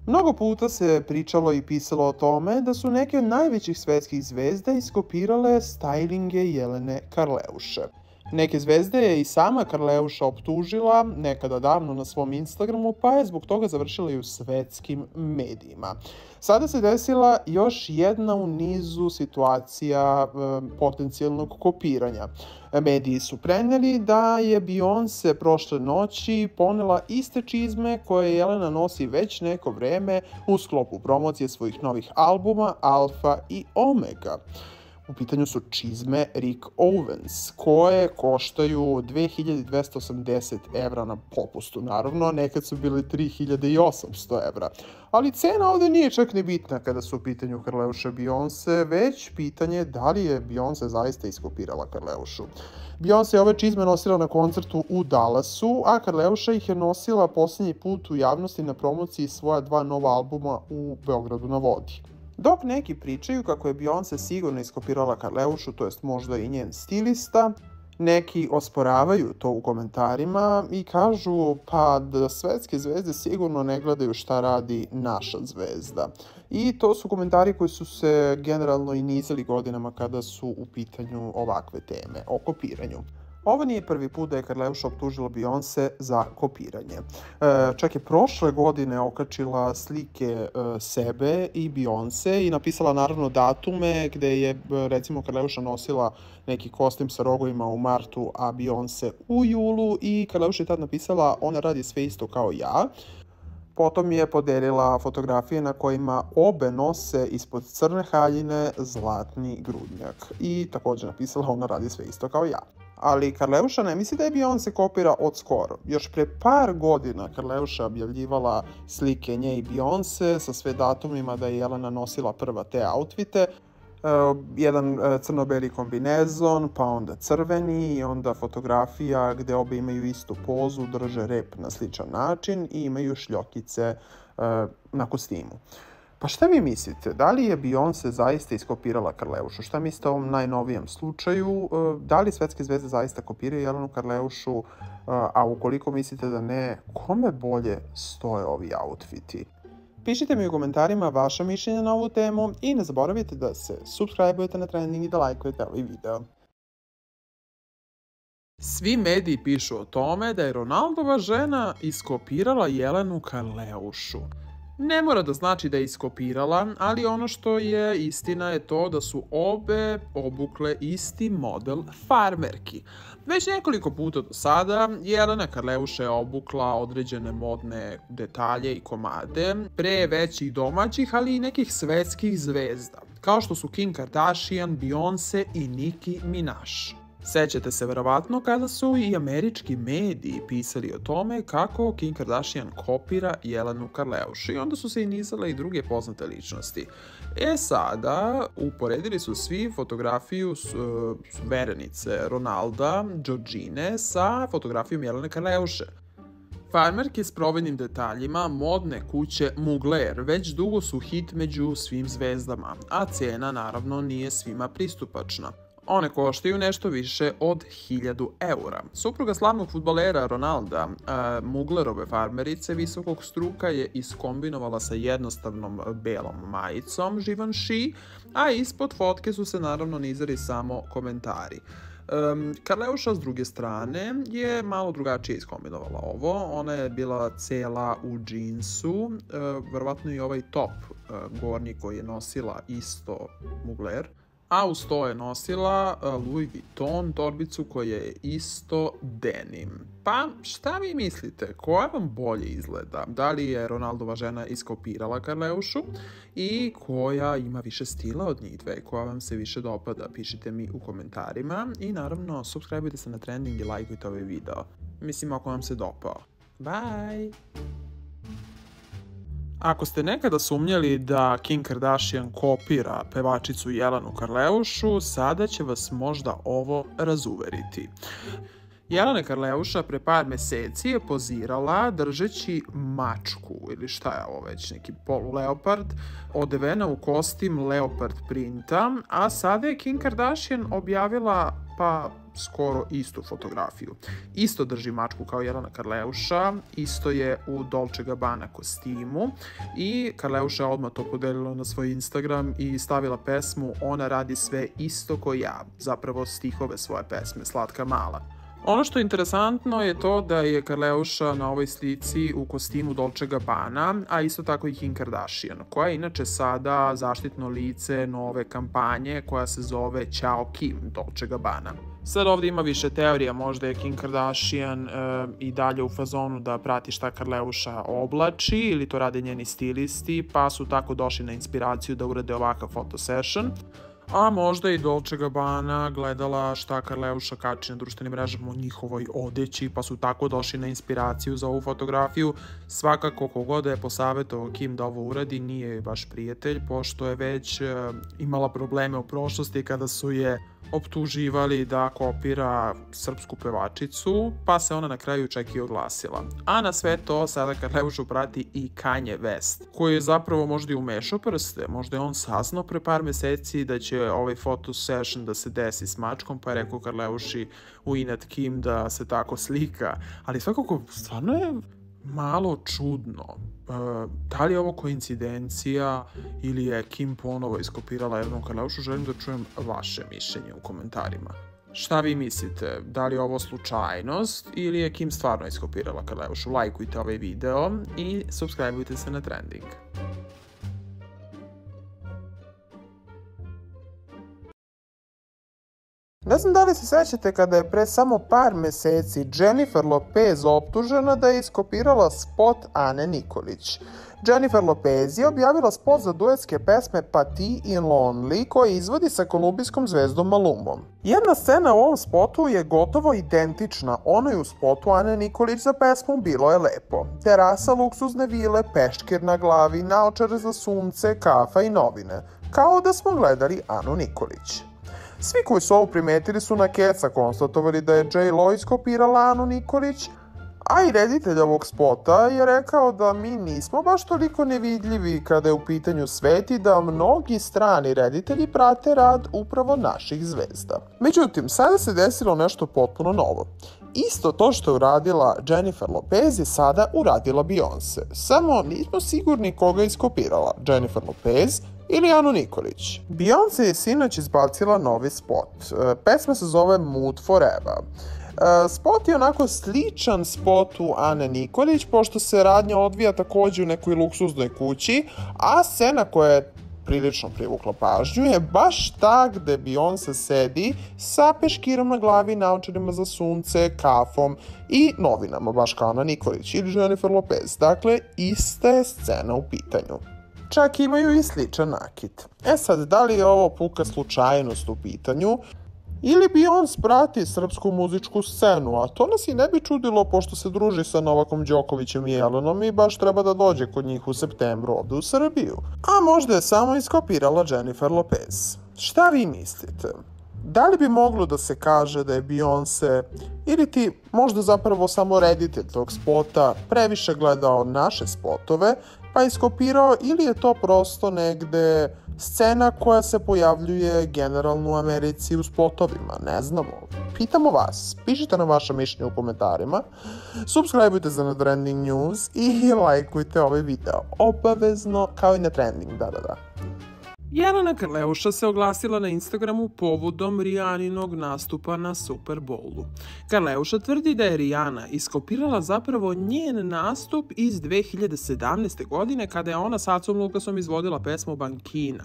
Mnogo puta se pričalo i pisalo o tome da su neke od najvećih svetskih zvezda iskopirale stajlinge Jelene Karleuše. Neke zvezde je i sama Karleuša optužila nekada davno na svom Instagramu, pa je zbog toga završila i u svetskim medijima. Sada se desila još jedna u nizu situacija potencijalnog kopiranja. Mediji su preneli da je Beyoncé prošle noći ponela iste čizme koje Jelena nosi već neko vreme u sklopu promocije svojih novih albuma Alfa i Omega. U pitanju su čizme Rick Owens, koje koštaju 2280 evra na popustu. Naravno, nekad su bili 3800 evra. Ali cena ovde nije čak ni bitna kada su u pitanju Karleuša i Beyoncé, već pitanje da li je Beyoncé zaista iskopirala Karleušu. Beyoncé je ove čizme nosila na koncertu u Dallasu, a Karleuša ih je nosila posljednji put u javnosti na promociji svoja dva nova albuma u Beogradu na vodi. Dok neki pričaju kako je Beyoncé sigurno iskopirala Karleušu, to jest možda i njen stilista, neki osporavaju to u komentarima i kažu pa da svetske zvezde sigurno ne gledaju šta radi naša zvezda. I to su komentari koji su se generalno i nizali godinama kada su u pitanju ovakve teme o kopiranju. Ovo nije prvi put da je Karleuša optužila Beyoncé za kopiranje. Čak je prošle godine okačila slike sebe i Beyoncé i napisala naravno datume gde je recimo Karleuša nosila neki kostim sa rogovima u martu, a Beyoncé u julu i Karleuša je tad napisala ona radi sve isto kao ja. Potom je podelila fotografije na kojima obe nose ispod crne haljine zlatni grudnjak i također napisala ona radi sve isto kao ja. Ali Karleuša ne misli da je Beyoncé kopira od skoro. Još pre par godina Karleuša objavljivala slike nje i Beyoncé sa sve datumima da je Jelena nosila prva te outfite. Jedan crno-beli kombinezon, pa onda crveni i onda fotografija gde obe imaju istu pozu, drže rep na sličan način i imaju šljokice na kostimu. Pa šta vi mislite? Da li je Beyoncé zaista iskopirala Karleušu? Šta mislite o ovom najnovijem slučaju? Da li svetske zvezde zaista kopiraju Jelenu Karleušu? A ukoliko mislite da ne, kome bolje stoje ovi outfiti? Pišite mi u komentarima vaša mišljenja na ovu temu i ne zaboravite da se subscribe-ujete na Trending i da lajkujete ovaj video. Svi mediji pišu o tome da je Ronaldova žena iskopirala Jelenu Karleušu. Ne mora da znači da je iskopirala, ali ono što je istina je to da su obe obukle isti model farmerki. Već nekoliko puta do sada Jelena Karleuša je obukla određene modne detalje i komade pre većih domaćih, ali i nekih svetskih zvezda, kao što su Kim Kardashian, Beyoncé i Nicki Minaj. Sećate se verovatno kada su i američki mediji pisali o tome kako Kim Kardashian kopira Jelenu Karleušu i onda su se i nizale i druge poznate ličnosti. Sada uporedili su svi fotografiju verenice Ronalda, Georgine, sa fotografijom Jelene Karleuše. Farmerke s provednim detaljima modne kuće Mugler već dugo su hit među svim zvezdama, a cena naravno nije svima pristupačna. One koštaju nešto više od 1000 eura. Supruga slavnog fudbalera Ronalda, Muglerove farmerice visokog struka je iskombinovala sa jednostavnom belom majicom Givenchy, a ispod fotke su se naravno nizali samo komentari. Karleuša s druge strane je malo drugačije iskombinovala ovo. Ona je bila cela u džinsu, verovatno i ovaj top gornji koji je nosila isto Mugler, a uz to je nosila Louis Vuitton torbicu koja je isto denim. Pa šta vi mislite? Koja vam bolje izgleda? Da li je Ronaldova žena iskopirala Karleušu i koja ima više stila od njih dve? Koja vam se više dopada? Pišite mi u komentarima i naravno subscribe-ujte se na Trending i lajkujte ovaj video. Mislim ako vam se dopao. Bye! Ako ste nekada sumnjali da Kim Kardashian kopira pevačicu Jelenu Karleušu, sada će vas možda ovo razuveriti. Jelena Karleuša pre par meseci je pozirala držeći mačku, ili šta je ovo već, neki poluleopard, odevena u kostim leopard printa, a sada je Kim Kardashian objavila, pa skoro istu fotografiju. Isto drži mačku kao Jelena Karleuša, isto je u Dolce Gabbana kostimu i Karleuša je odmah to podelila na svoj Instagram i stavila pesmu Ona radi sve isto ko ja, zapravo stihove svoje pesme Slatka mala. Ono što je interesantno je to da je Karleuša na ovoj slici u kostimu Dolce Gabbana, a isto tako i Kim Kardashian, koja je inače sada zaštitno lice nove kampanje koja se zove Ćao Kim Dolce Gabbana. Sad ovdje ima više teorija, možda je Kim Kardashian i dalje u fazonu da prati šta Karleuša oblači ili to rade njeni stilisti, pa su tako došli na inspiraciju da urade ovakav fotosession. A možda i Dolce Gabbana gledala šta Karleuša kači na društvenim mrežama o njihovoj odeći, pa su tako došli na inspiraciju za ovu fotografiju. Svakako, kogod je posavjetovao Kim da ovo uradi, nije joj baš prijatelj, pošto je već imala probleme u prošlosti kada su je optuživali da kopira srpsku pevačicu, pa se ona na kraju čak i oglasila. A na sve to sada Karleušu prati i Kanye West, koji je zapravo možda i umešao prste, možda je on saznao pre par meseci da će ovaj photo session da se desi s mačkom, pa je rekao Karleuši u inat Kim da se tako slika, ali svakako stvarno je malo čudno. Da li je ovo koincidencija ili je Kim ponovo iskopirala jednu Karleušu? Želim da čujem vaše mišljenje u komentarima. Šta vi mislite? Da li je ovo slučajnost ili je Kim stvarno iskopirala Karleušu? Lajkujte ovaj video i subscribeujte se na Trending. Ne znam da li se sećate kada je pre samo par meseci Jennifer Lopez optužena da je iskopirala spot Ane Nikolić. Jennifer Lopez je objavila spot za duetske pesme Pa ti i Lonely koje izvodi sa kolumbijskom zvezdom Malumom. Jedna scena u ovom spotu je gotovo identična onoj u spotu Ane Nikolić za pesmu Bilo je lepo. Terasa luksuzne vile, peškir na glavi, naočare za sunce, kafa i novine. Kao da smo gledali Anu Nikolić. Svi koji su ovo primetili su na keca konstatovali da je J.Lo iskopirala Anu Nikolić, a i reditelj ovog spota je rekao da mi nismo baš toliko nevidljivi kada je u pitanju svet i da mnogi strani reditelji prate rad upravo naših zvezda. Međutim, sada se desilo nešto potpuno novo. Isto to što je uradila Jennifer Lopez je sada uradila Beyoncé. Samo nismo sigurni koga je iskopirala, Jennifer Lopez ili Anu Nikolić. Beyoncé je sinoć izbacila novi spot. Pesma se zove Mood Forever. Spot je onako sličan spotu Ane Nikolić, pošto se radnja odvija također u nekoj luksuznoj kući, a scena koja je prilično privukla pažnju je baš ta gde Beyoncé sedi sa peškirom na glavi, naočarima za sunce, kafom i novinama, baš kao Ana Nikolić ili Jennifer Lopez. Dakle, ista je scena u pitanju. Čak imaju i sličan nakit. Sad, da li je ovo puka slučajnost u pitanju? Ili Beyoncé prati srpsku muzičku scenu, a to nas i ne bi čudilo pošto se druži sa Novakom Đokovićem i Jelenom i baš treba da dođe kod njih u septembru ovde u Srbiju. A možda je samo iskopirala Jennifer Lopez. Šta vi mislite? Da li bi moglo da se kaže da je Beyoncé ili ti možda zapravo samo reditelj tog spota previše gledao naše spotove pa iskopirao ili je to prosto negde scena koja se pojavljuje generalno u Americi u spotovima? Ne znamo. Pitamo vas. Pišite na vaše mišljenje u komentarima. Subscribeujte se na Trending News i lajkujte ovaj video. Obavezno kao i na Trending. Da. Jelena Karleuša se oglasila na Instagramu povodom Rijaninog nastupa na Super Bowlu. Karleuša tvrdi da je Rijana iskopirala zapravo njen nastup iz 2017. godine kada je ona s Acom Lukasom izvodila pesmu Bankina.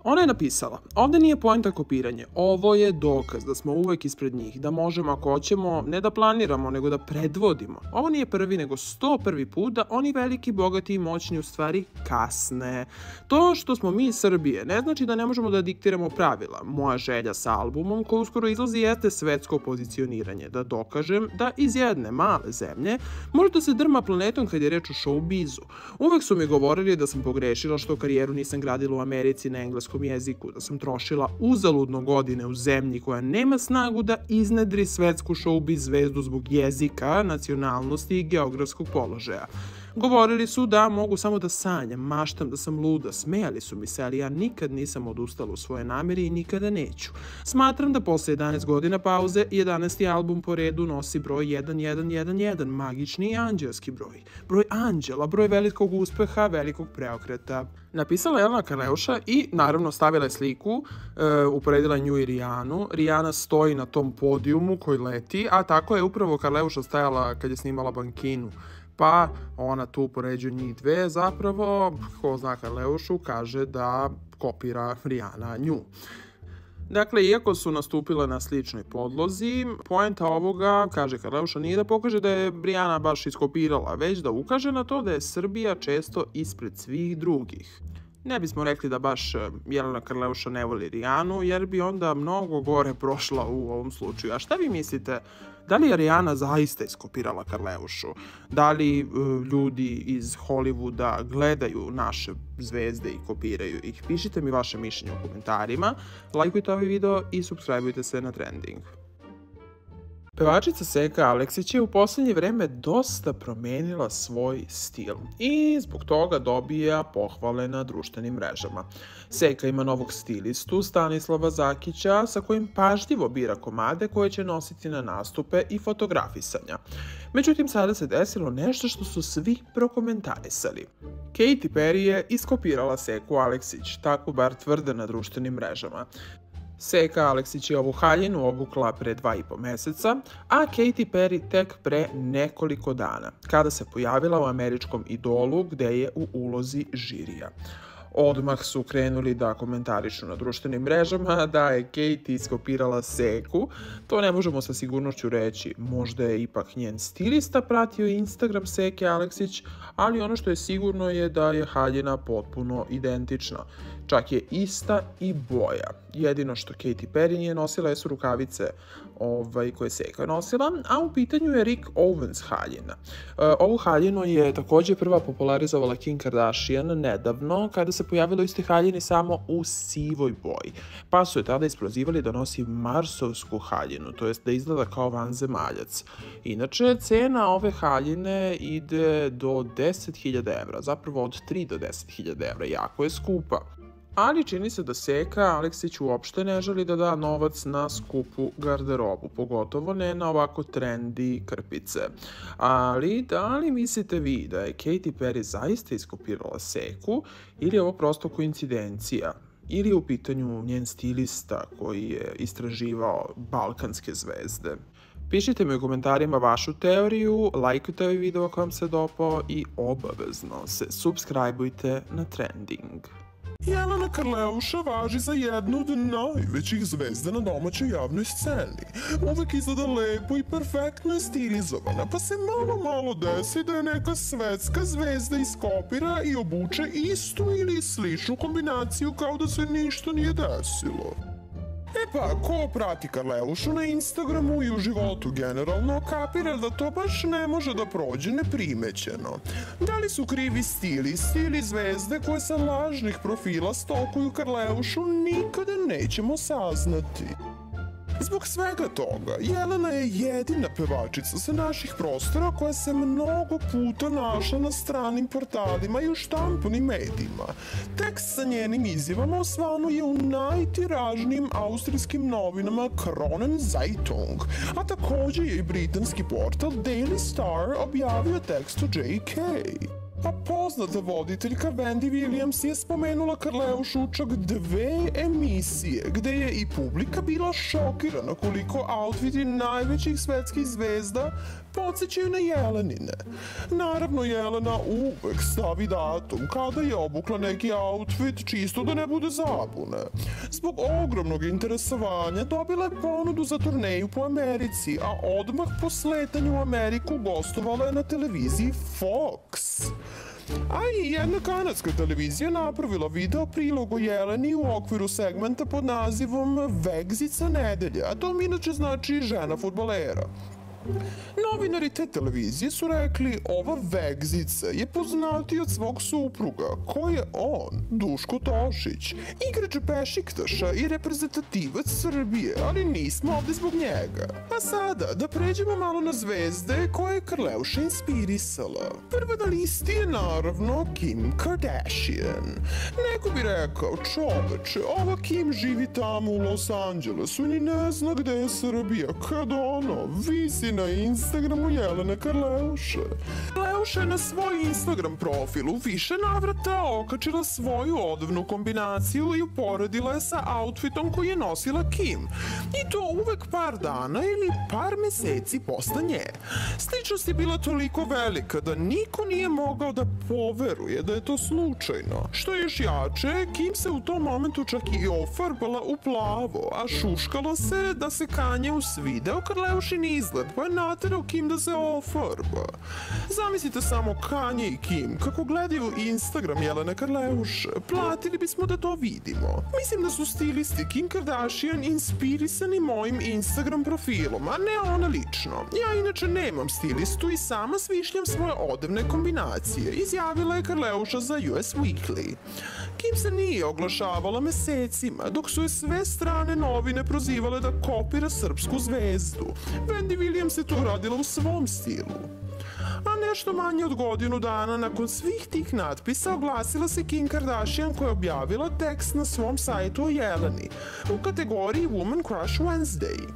Ona je napisala, ovde nije poenta kopiranje, ovo je dokaz da smo uvek ispred njih, da možemo ako hoćemo ne da planiramo, nego da predvodimo. Ovo nije prvi nego 101. put da oni veliki, bogati i moćni u stvari kasne. To što smo mi iz Srbije ne znači da ne možemo da diktiramo pravila. Moja želja sa albumom koji uskoro izlazi jeste svetsko pozicioniranje, da dokažem da iz jedne male zemlje može da se drma planetom kad je reč o showbizu. Uvek su mi govorili da sam pogrešila što karijeru nisam gradila u Americi na engleskom jeziku, da sam trošila uzaludno godine u zemlji koja nema snagu da iznedri svetsku showbiz zvezdu zbog jezika, nacionalnosti i geografskog položaja. Govorili su da mogu samo da sanjam, maštam da sam luda, smejali su mi se, ali ja nikad nisam odustala u svoje nameri i nikada neću. Smatram da posle 11 godina pauze 11. album po redu nosi broj 1111, magični i anđelski broj. Broj anđela, broj velikog uspeha, velikog preokreta. Napisala je Jelena Karleuša i naravno stavila je sliku, uporedila nju i Rijanu. Rijana stoji na tom podijumu koji leti, a tako je upravo Karleuša stajala kad je snimala Bankinu. Pa ona tu upoređuje njih dve, zapravo, ko zna Karleušu, kaže da kopira Rijana nju. Dakle, iako su nastupile na sličnoj podlozi, poenta ovoga, kaže Karleuša, nije da pokaže da je Rijana baš iskopirala, već da ukaže na to da je Srbija često ispred svih drugih. Ne bismo rekli da baš Jelena Karleuša ne voli Rijanu, jer bi onda mnogo gore prošla u ovom slučaju. A šta vi mislite? Da li je Rijana zaista iskopirala Karleušu? Da li ljudi iz Hollywooda gledaju naše zvezde i kopiraju ih? Pišite mi vaše mišljenje u komentarima, lajkujte ovaj video i subscribeujte se na Trending. Pevačica Seka Aleksić je u poslednje vreme dosta promenila svoj stil i zbog toga dobija pohvale na društvenim mrežama. Seka ima novog stilistu Stanislava Zakića sa kojim pažljivo bira komade koje će nositi na nastupe i fotografisanja. Međutim, sada se desilo nešto što su svi prokomentarisali. Katy Perry je iskopirala Seku Aleksić, tako bar tvrde na društvenim mrežama. Seka Aleksić je ovu haljinu obukla pre 2,5 meseca, a Katy Perry tek pre nekoliko dana, kada se pojavila u Američkom Idolu gde je u ulozi žirija. Odmah su krenuli da komentarišu na društvenim mrežama da je Katy iskopirala Seku. To ne možemo sa sigurnošću reći, možda je ipak njen stilista pratio Instagram Seke Aleksić, ali ono što je sigurno je da je haljina potpuno identična. Čak je ista i boja. Jedino što Katy Perry nije nosila su rukavice koje je Seka nosila, a u pitanju je Rick Owens haljina. Ovu haljinu je takođe prva popularizovala Kim Kardashian nedavno, kada se pojavila u istoj haljini samo u sivoj boji. Pa su je tada isprozivali da nosi marsovsku haljinu, to jest da izgleda kao vanzemaljac. Inače, cena ove haljine ide do 10.000 evra, zapravo od 3 do 10.000 evra, jako je skupa. Ali čini se da Seka Aleksić uopšte ne želi da da novac na skupu garderobu, pogotovo ne na ovako trendy krpice. Ali da li mislite vi da je Katy Perry zaista iskopirala Seku ili je ovo prosto koincidencija? Ili je u pitanju njen stilista koji je istraživao balkanske zvezde? Pišite mi u komentarima vašu teoriju, lajkujte ovaj video ako vam se dopao i obavezno se subscribeujte na Trending. Jelena Karleuša važi za jednu od najvećih zvezda na domaćoj javnoj sceni. Uvek izgleda lepo i perfektno je stilizovana, pa se malo desi da je neka svetska zvezda iskopira i obuče istu ili sličnu kombinaciju kao da se ništa nije desilo. E pa, ko prati Karleušu na Instagramu i u životu generalno, kapira da to baš ne može da prođe neprimećeno. Da li su krivi stilisti ili zvezde koje sa lažnih profila stokuju Karleušu, nikada nećemo saznati. Zbog svega toga, Jelena je jedina pevačica sa naših prostora koja se mnogo puta našla na stranim portalima i u štampanim medijima. Tekst sa njenim izjavama osvano je u najtiražnijim austrijskim novinama Kronen Zeitung, a takođe je i britanski portal Daily Star objavio tekst o J.K. A poznata voditeljka Wendy Williams je spomenula Karleušu čak 2 emisije, gde je i publika bila šokirana koliko outfiti najvećih svetskih zvezda podsjećaju na Jelenine. Naravno, Jelena uvek stavi datum kada je obukla neki outfit, čisto da ne bude zabune. Zbog ogromnog interesovanja dobila je ponudu za turneju po Americi, a odmah po sletanju u Ameriku gostovala je na televiziji Fox. A i jedna kanadska televizija napravila video prilog o Jeleni u okviru segmenta pod nazivom Vegzica nedelje, a to inače znači žena fudbalera. Novinari te televizije su rekli ova vegzica je poznatiji od svog supruga, ko je on, Duško Tošić, igrač bešiktaša i reprezentativac Srbije, ali nismo ovde zbog njega. A sada da pređemo malo na zvezde koje je Karleuša inspirisala. Prva na listi je naravno Kim Kardashian. Neko bi rekao, čoveče, ova Kim živi tamo u Los Angelesu i ni ne zna gde je Srbija, kad ono visi na Instagramu Jelene Karleuše. Karleuša je na svoj Instagram profilu više navrata okačila svoju odevnu kombinaciju i uporedila je sa outfitom koji je nosila Kim. I to uvek par dana ili par meseci posle nje. Sličnost je bila toliko velika da niko nije mogao da poveruje da je to slučajno. Što je još jače, Kim se u tom momentu čak i ofarbala u plavo, a šuškalo se da se Kanye svideo Karleušin izgled, pa je naterao Kim da se ofarba. Zamislite samo Kanye i Kim kako gledaju Instagram Jelene Karleuše. Platili bismo da to vidimo. Mislim da su stilisti Kim Kardashian inspirisani mojim Instagram profilom, a ne ona lično. Ja inače nemam stilistu i sama smišljam svoje odevne kombinacije, izjavila je Karleuša za US Weekly. Kim se nije oglašavala mesecima, dok su je sve strane novine prozivale da kopira srpsku zvezdu. Wendy Williams je to uradila u svom stilu. A nešto manje od godinu dana nakon svih tih natpisa oglasila se Kim Kardashian koja je objavila tekst na svom sajtu o Jeleni u kategoriji Woman Crush Wednesday.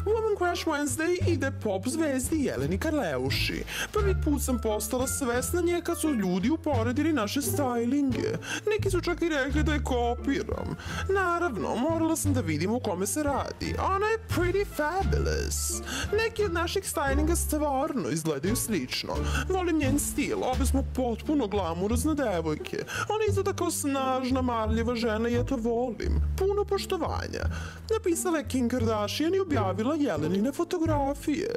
Woman Crush Wednesday ide pop zvezdi Jeleni Karleuši. Prvi put sam postala svesna nje kad su ljudi uporedili naše stylinge. Neki su čak i rekli da je kopiram. Naravno, morala sam da vidim u kome se radi. Ona je pretty fabulous. Neki od naših stylinga stvarno izgledaju slično. Volim njen stil, obe smo potpuno glamurozne devojke. Ona izgleda kao snažna, marljiva žena i eto volim. Puno poštovanja. Napisala je Kim Kardashian i objavila Jelenine fotografije.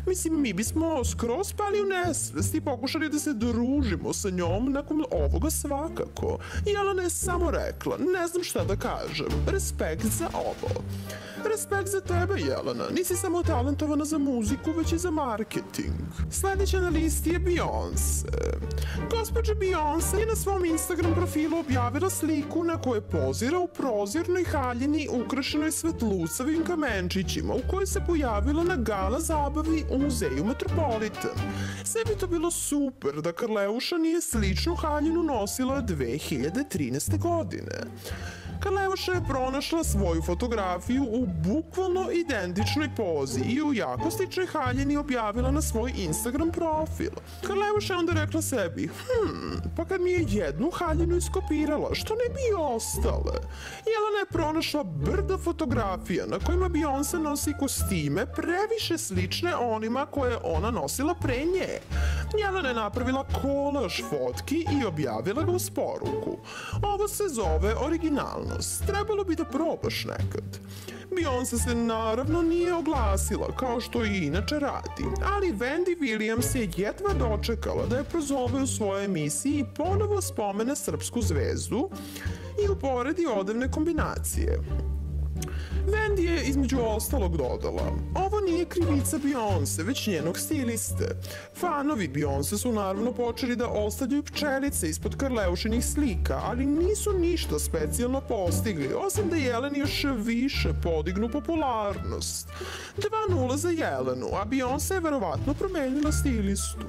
Mislim, mi bismo skroz pali u nesvest i pokušali da se družimo sa njom nakon ovoga svakako. Jelena je samo rekla, ne znam šta da kažem, respekt za ovo. Respekt za tebe, Jelena, nisi samo talentovana za muziku, već i za marketing. Sledeća na listi je Beyoncé. Gospođa Beyoncé je na svom Instagram profilu objavila sliku na kojoj pozira u prozirnoj haljini ukrašenoj svetlucavim kamenčićima u kojoj se pojavila na gala zabavi u muzeju Metropolitan. Sve bi to bilo super da Karleuša nije sličnu haljinu nosila 2013. godine. Karleuša je pronašla svoju fotografiju u bukvalno identičnoj pozi i u jako sličnoj haljini objavila na svoj Instagram profil. Karleuša je onda rekla sebi, pa kad mi je jednu haljinu iskopirala, što ne bi ostale? Jelena je pronašla brdo fotografija na kojima Beyoncé nosi kostime previše slične onima koje je ona nosila pre nje. Jelena je napravila kolaž fotki i objavila ga uz poruku. Ovo se zove originalnost. Trebalo bi da probaš nekad. Beyoncé se naravno nije oglasila, kao što i inače radi, ali Wendy Williams je jedva dočekala da je prozove u svojoj emisiji i ponovo spomene srpsku zvezdu i uporedi odevne kombinacije. Wendy je između ostalog dodala, ovo nije krivica Beyoncé, već njenog stiliste. Fanovi Beyoncé su naravno počeli da ostavljaju pčelice ispod Karleušinih slika, ali nisu ništa specijalno postigli, osim da Jeleni još više podignu popularnost. 2:0 za Jelenu, a Beyoncé je verovatno promenila stilistu.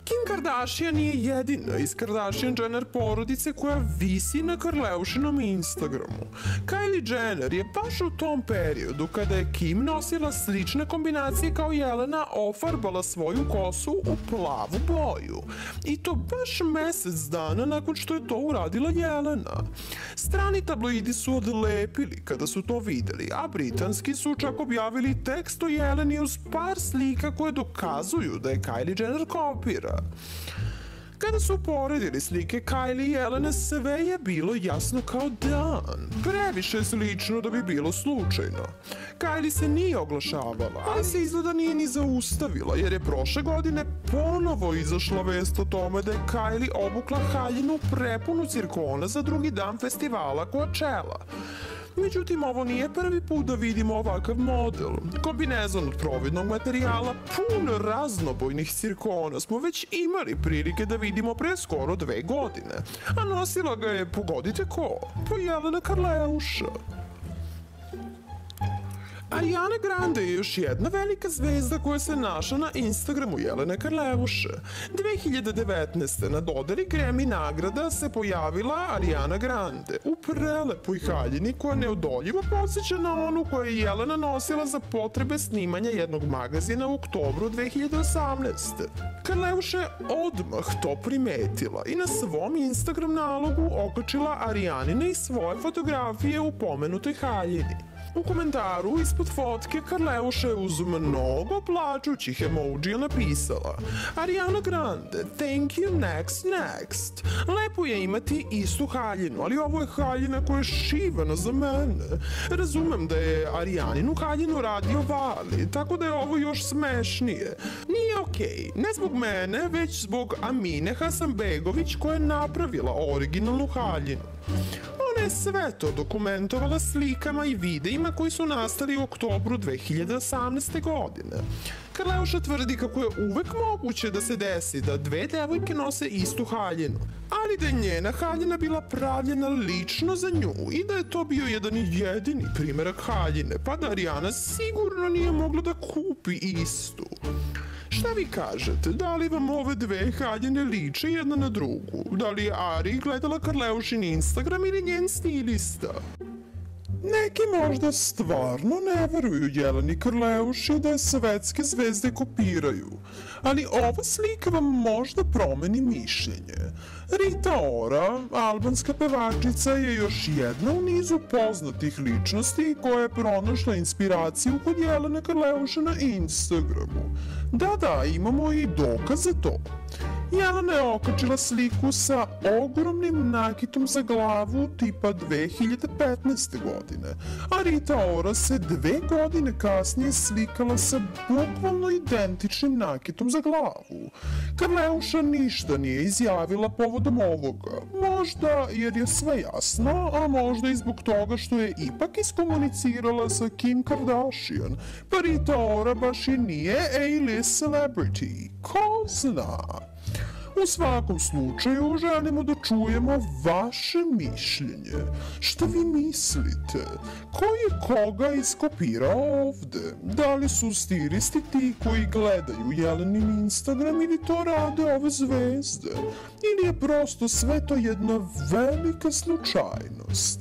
Kim Kardashian nije jedina iz Kardashian-Jenner porodice koja visi na Karleušinom Instagramu. Kylie Jenner je baš u tom periodu kada je Kim nosila slične kombinacije kao Jelena ofarbala svoju kosu u plavu boju. I to baš mesec dana nakon što je to uradila Jelena. Strani tabloidi su odlepili kada su to videli, a britanski su čak objavili tekst o Jeleni uz par slika koje dokazuju da je Kylie Jenner kopira. Kada su uporedili slike Kylie i Jelene, sve je bilo jasno kao dan. Previše slično da bi bilo slučajno. Kylie se nije oglašavala, ali se izgleda nije ni zaustavila, jer je prošle godine ponovo izašla vest o tome da je Kylie obukla haljinu prepunu cirkona za drugi dan festivala Coachella. Međutim, ovo nije prvi put da vidimo ovakav model. Kombinezon od providnog materijala, pun raznobojnih cirkona smo već imali prilike da vidimo pre skoro 2 godine, a nosila ga je, pogodite ko? Pa Jelena Karleuša. Ariana Grande je još jedna velika zvezda koja se našla na Instagramu Jelene Karleuše. 2019. na dodeli Grammy nagrada se pojavila Ariana Grande u prelepoj haljini koja neodoljivo podsjeća na onu koju je Jelena nosila za potrebe snimanja jednog magazina u oktobru 2018. Karleuša je odmah to primetila i na svom Instagram nalogu okačila Arijanine i svoje fotografije u pomenutoj haljini. U komentaru ispod fotke Karleuša je uz mnogo plačućih emojija napisala: Ariana Grande, thank you, next. Lepo je imati istu haljinu, ali ovo je haljina koja je šivana za mene. Razumem da je Arijaninu haljinu radio Vali, tako da je ovo još smešnije. Nije okej, ne zbog mene, već zbog Amine Hasanbegović koja je napravila originalnu haljinu. Ona je sve to dokumentovala slikama i videima koji su nastali u oktobru 2018. godine. Karleuša tvrdi kako je uvek moguće da se desi da 2 devojke nose istu haljinu, ali da je njena haljina bila pravljena lično za nju i da je to bio jedan jedini primerak haljine, pa da Ariana sigurno nije mogla da kupi istu. Šta vi kažete, da li vam ove 2 haljine liče jedna na drugu? Da li je Ari gledala Karleušin Instagram ili njen stilista? Neki možda stvarno ne veruju Jeleni Karleuši da je svetske zvezde kopiraju, ali ova slika vam možda promeni mišljenje. Rita Ora, albanska pevačica, je još jedna u nizu poznatih ličnosti koja je pronašla inspiraciju kod Jelene Karleuše na Instagramu. Da, imamo i dokaz za to. Jelena je okačila sliku sa ogromnim nakitom za glavu tipa 2015. godine, a Rita Ora se 2 godine kasnije slikala sa bukvalno identičnim nakitom za glavu. Karleuša ništa nije izjavila povodom ovoga, možda jer je sve jasno, a možda i zbog toga što je ipak iskomunicirala sa Kim Kardashian, pa Rita Ora baš i nije A-list celebrity, ko zna. U svakom slučaju želimo da čujemo vaše mišljenje. Šta vi mislite? Ko je koga iskopirao ovde? Da li su stilisti ti koji gledaju Jelenin Instagram ili to rade ove zvezde? Ili je prosto sve to jedna velika slučajnost?